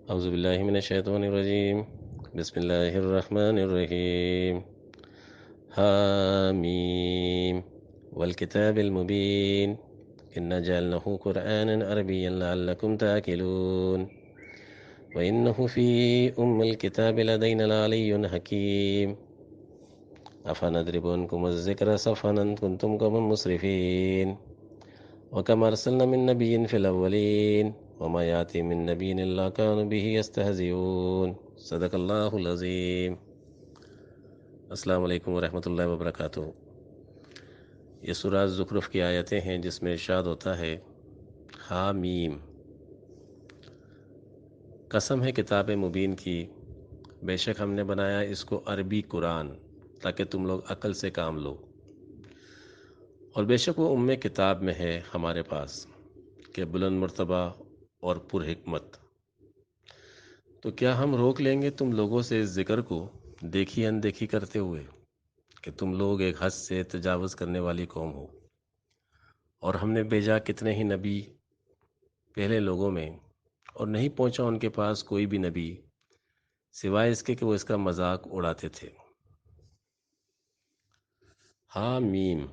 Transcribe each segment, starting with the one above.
اعوذ باللہ من الشیطان الرجیم بسم اللہ الرحمن الرحیم حامیم والکتاب المبین انا جعلناه قرآنا عربیا لعلکم تعقلون وإنه في الكتاب لدينا لعلي حكيم أفنضرب عنكم الذكر صفحا أن كنتم قوما مسرفين وكما أرسلنا من نبي في الأولين وما يأتي من نبي إلا كانوا به يستهزئون صدق اللہ العظیم۔ السلام علیکم ورحمۃ اللہ وبرکاتہ۔ یہ سورہ زخرف کی آیتیں ہیں جس میں ارشاد ہوتا ہے حامیم، قسم ہے کتاب مبین کی، بے شک ہم نے بنایا اس کو عربی قرآن تاکہ تم لوگ عقل سے کام لو، اور بے شک وہ ام کتاب میں ہے ہمارے پاس کہ بلند مرتبہ اور پر حکمت۔ تو کیا ہم روک لیں گے تم لوگوں سے اس ذکر کو دیکھی اندیکھی کرتے ہوئے کہ تم لوگ ایک حد سے تجاوز کرنے والی قوم ہو؟ اور ہم نے بھیجا کتنے ہی نبی پہلے لوگوں میں، اور نہیں پہنچا ان کے پاس کوئی بھی نبی سوائے اس کے کہ وہ اس کا مذاق اڑاتے تھے۔ حامیم،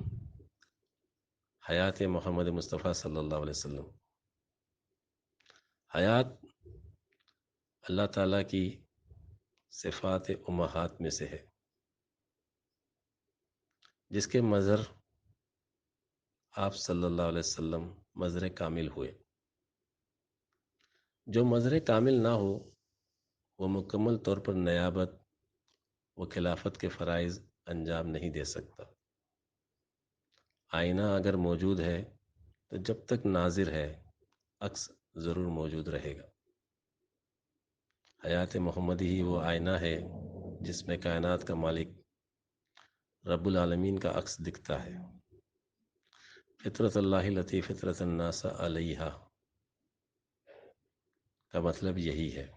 حیات محمد مصطفیٰ صلی اللہ علیہ وسلم۔ حیات اللہ تعالیٰ کی صفات امہات میں سے ہے، جس کے مظہر آپ صلی اللہ علیہ وسلم مظہر کامل ہوئے۔ جو مظہر کامل نہ ہو وہ مکمل طور پر نیابت و خلافت کے فرائض انجام نہیں دے سکتا۔ آئینہ اگر موجود ہے تو جب تک ناظر ہے عکس ضرور موجود رہے گا۔ حیات محمدی ہی وہ آئینہ ہے جس میں کائنات کا مالک رب العالمین کا عکس دکھتا ہے۔ فطرت اللہ التی فطرت الناس علیہا کا مطلب یہی ہے۔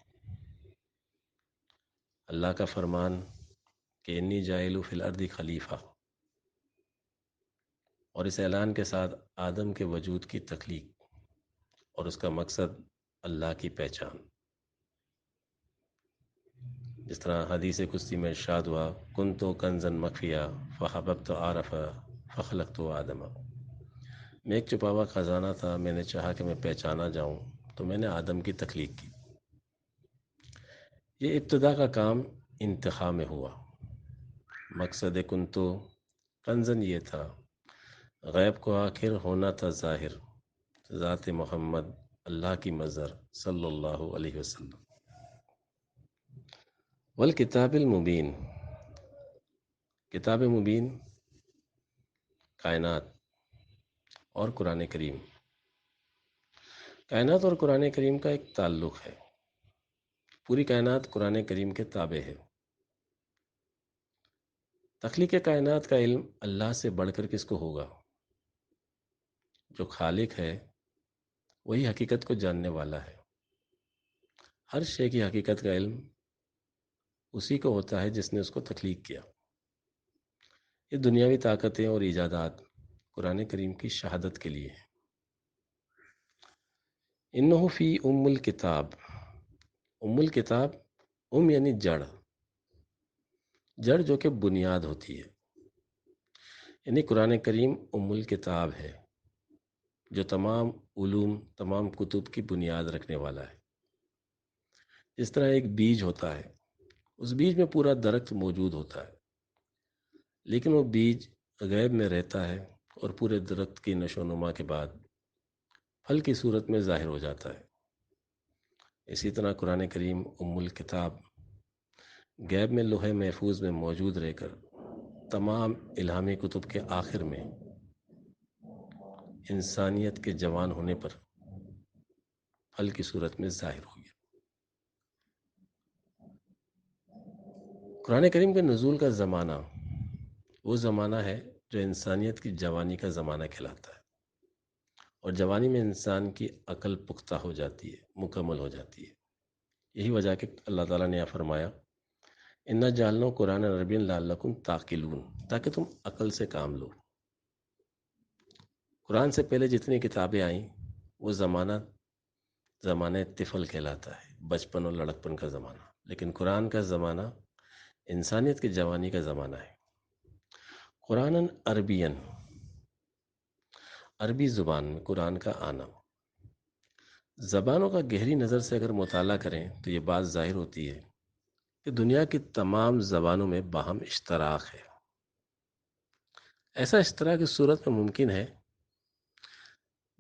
اللہ کا فرمان کہ انی جاعل فی الارض خلیفہ، اور اس اعلان کے ساتھ آدم کے وجود کی تخلیق اور اس کا مقصد اللہ کی پہچان۔ جس طرح حدیث قدسی میں ارشاد ہوا کنت کنزا مخفیا فحببت عارف فخلقت آدم، میں ایک چھپا ہوا خزانہ تھا، میں نے چاہا کہ میں پہچانا جاؤں تو میں نے آدم کی تخلیق کی۔ یہ ابتدا کا کام انتہا میں ہوا۔ مقصد کنتو کنزن یہ تھا، غیب کو آخر ہونا تھا ظاہر، ذات محمد اللہ کی مظہر صلی اللہ علیہ وسلم۔ والکتاب المبین، کتاب مبین کائنات اور قرآن کریم۔ کائنات اور قرآن کریم کا ایک تعلق ہے، پوری کائنات قرآن کریم کے تابع ہے۔ تخلیق کائنات کا علم اللہ سے بڑھ کر کس کو ہوگا؟ جو خالق ہے وہی حقیقت کو جاننے والا ہے۔ ہر شے کی حقیقت کا علم اسی کو ہوتا ہے جس نے اس کو تخلیق کیا۔ یہ دنیاوی طاقتیں اور ایجادات قرآن کریم کی شہادت کے لیے ہیں۔ انہ فی الکتاب، الکتاب، یعنی جڑ، جڑ جو کہ بنیاد ہوتی ہے، یعنی قرآن کریم الکتاب ہے جو تمام علوم، تمام کتب کی بنیاد رکھنے والا ہے۔ جس طرح ایک بیج ہوتا ہے، اس بیج میں پورا درخت موجود ہوتا ہے، لیکن وہ بیج غیب میں رہتا ہے اور پورے درخت کی نشو و نما کے بعد پھل کی صورت میں ظاہر ہو جاتا ہے۔ اسی طرح قرآن کریم الکتاب غیب میں لوح محفوظ میں موجود رہ کر تمام الہامی کتب کے آخر میں انسانیت کے جوان ہونے پر پھل کی صورت میں ظاہر ہو گیا۔ قرآن کریم کے نزول کا زمانہ وہ زمانہ ہے جو انسانیت کی جوانی کا زمانہ کہلاتا ہے، اور جوانی میں انسان کی عقل پختہ ہو جاتی ہے، مکمل ہو جاتی ہے۔ یہی وجہ کہ اللہ تعالیٰ نے یہ فرمایا انا جعلنا قرآن عربی لعلکم تعقلون، تاکہ تم عقل سے کام لو۔ قرآن سے پہلے جتنی کتابیں آئیں وہ زمانہ طفل کہلاتا ہے، بچپن اور لڑکپن کا زمانہ، لیکن قرآن کا زمانہ انسانیت کی جوانی کا زمانہ ہے۔ قرآن عربین، عربی زبان میں قرآن کا آنا۔ زبانوں کا گہری نظر سے اگر مطالعہ کریں تو یہ بات ظاہر ہوتی ہے کہ دنیا کی تمام زبانوں میں باہم اشتراک ہے۔ ایسا اشتراک اس صورت میں ممکن ہے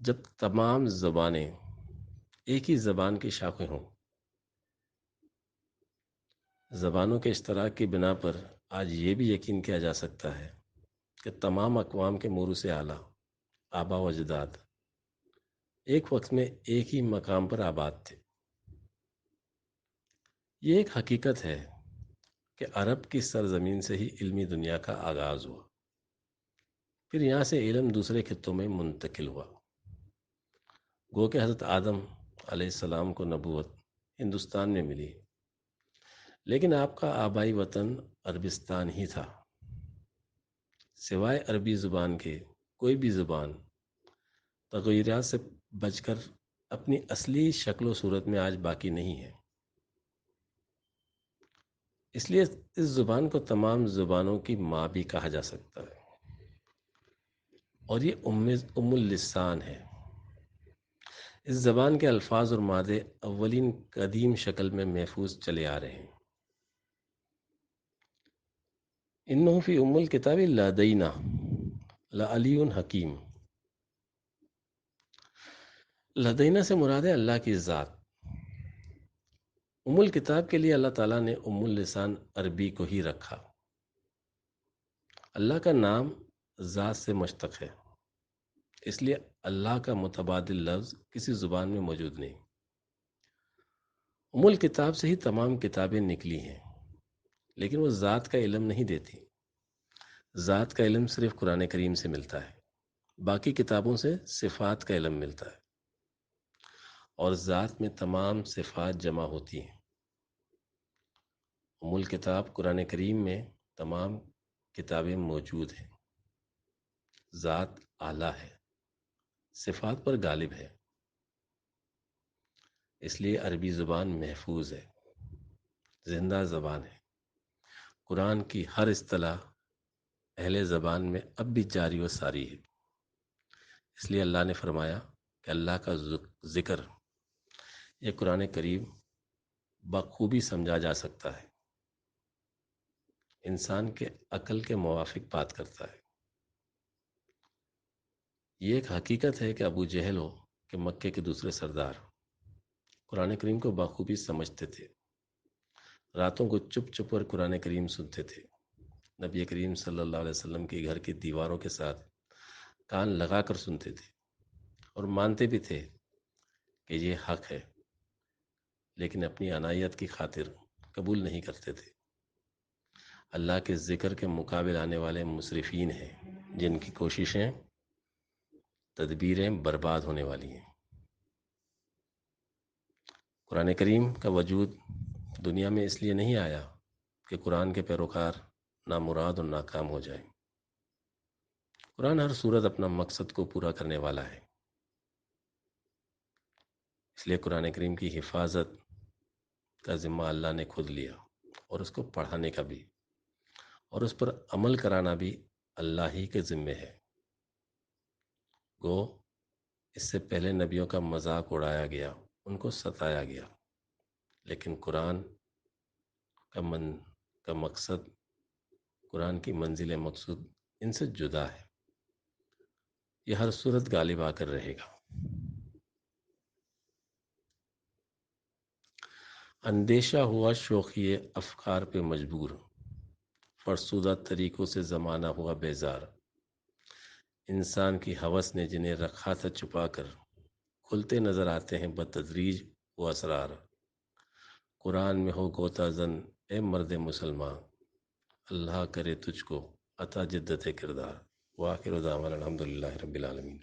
جب تمام زبانیں ایک ہی زبان کی شاخیں ہوں۔ زبانوں کے اشتراک کی بنا پر آج یہ بھی یقین کیا جا سکتا ہے کہ تمام اقوام کے موروث اعلیٰ، آبا و اجداد ایک وقت میں ایک ہی مقام پر آباد تھے۔ یہ ایک حقیقت ہے کہ عرب کی سرزمین سے ہی علمی دنیا کا آغاز ہوا، پھر یہاں سے علم دوسرے خطوں میں منتقل ہوا۔ گو کہ حضرت آدم علیہ السلام کو نبوت ہندوستان میں ملی، لیکن آپ کا آبائی وطن عربستان ہی تھا۔ سوائے عربی زبان کے کوئی بھی زبان تغیرات سے بچ کر اپنی اصلی شکل و صورت میں آج باقی نہیں ہے۔ اس لیے اس زبان کو تمام زبانوں کی ماں بھی کہا جا سکتا ہے، اور یہ ام اللسان ہے۔ اس زبان کے الفاظ اور مادے اولین قدیم شکل میں محفوظ چلے آ رہے ہیں۔ انہ فی ام الکتاب لدینا لعلی حکیم۔ لدینا سے مراد ہے اللہ کی ذات۔ ام الکتاب کے لیے اللہ تعالیٰ نے ام اللسان عربی کو ہی رکھا۔ اللہ کا نام ذات سے مشتق ہے، اس لیے اللہ کا متبادل لفظ کسی زبان میں موجود نہیں۔ ام الکتاب سے ہی تمام کتابیں نکلی ہیں، لیکن وہ ذات کا علم نہیں دیتی۔ ذات کا علم صرف قرآن کریم سے ملتا ہے، باقی کتابوں سے صفات کا علم ملتا ہے، اور ذات میں تمام صفات جمع ہوتی ہیں۔ ام الکتاب قرآن کریم میں تمام کتابیں موجود ہیں۔ ذات اعلیٰ ہے، صفات پر غالب ہے، اس لیے عربی زبان محفوظ ہے، زندہ زبان ہے۔ قرآن کی ہر اصطلاح اہل زبان میں اب بھی جاری و ساری ہے۔ اس لیے اللہ نے فرمایا کہ اللہ کا ذکر یہ قرآن کریم بخوبی سمجھا جا سکتا ہے، انسان کے عقل کے موافق بات کرتا ہے۔ یہ ایک حقیقت ہے کہ ابو جہل ہو کہ مکے کے دوسرے سردار قرآن کریم کو بخوبی سمجھتے تھے، راتوں کو چپ چپ پر قرآن کریم سنتے تھے، نبی کریم صلی اللہ علیہ وسلم کے گھر کی دیواروں کے ساتھ کان لگا کر سنتے تھے، اور مانتے بھی تھے کہ یہ حق ہے، لیکن اپنی عنایت کی خاطر قبول نہیں کرتے تھے۔ اللہ کے ذکر کے مقابل آنے والے مسرفین ہیں، جن کی کوششیں، تدبیریں برباد ہونے والی ہیں۔ قرآن کریم کا وجود دنیا میں اس لیے نہیں آیا کہ قرآن کے پیروکار نامراد اور ناکام ہو جائیں۔ قرآن ہر صورت اپنا مقصد کو پورا کرنے والا ہے، اس لیے قرآن کریم کی حفاظت کا ذمہ اللہ نے خود لیا، اور اس کو پڑھانے کا بھی، اور اس پر عمل کرانا بھی اللہ ہی کے ذمے ہے۔ گو اس سے پہلے نبیوں کا مذاق اڑایا گیا، ان کو ستایا گیا، لیکن قرآن کا مقصد، قرآن کی منزل مقصود ان سے جدا ہے۔ یہ ہر صورت غالب آ کر رہے گا۔ اندیشہ ہوا شوخی افکار پہ مجبور، فرسودہ طریقوں سے زمانہ ہوا بیزار۔ انسان کی ہوس نے جنہیں رکھا تھا چھپا کر، کھلتے نظر آتے ہیں بتدریج وہ اسرار۔ قرآن میں ہو غوطہ زن اے مرد مسلمان، اللہ کرے تجھ کو عطا جدت کردار۔ وآخر دعوانا الحمدللہ رب العالمین۔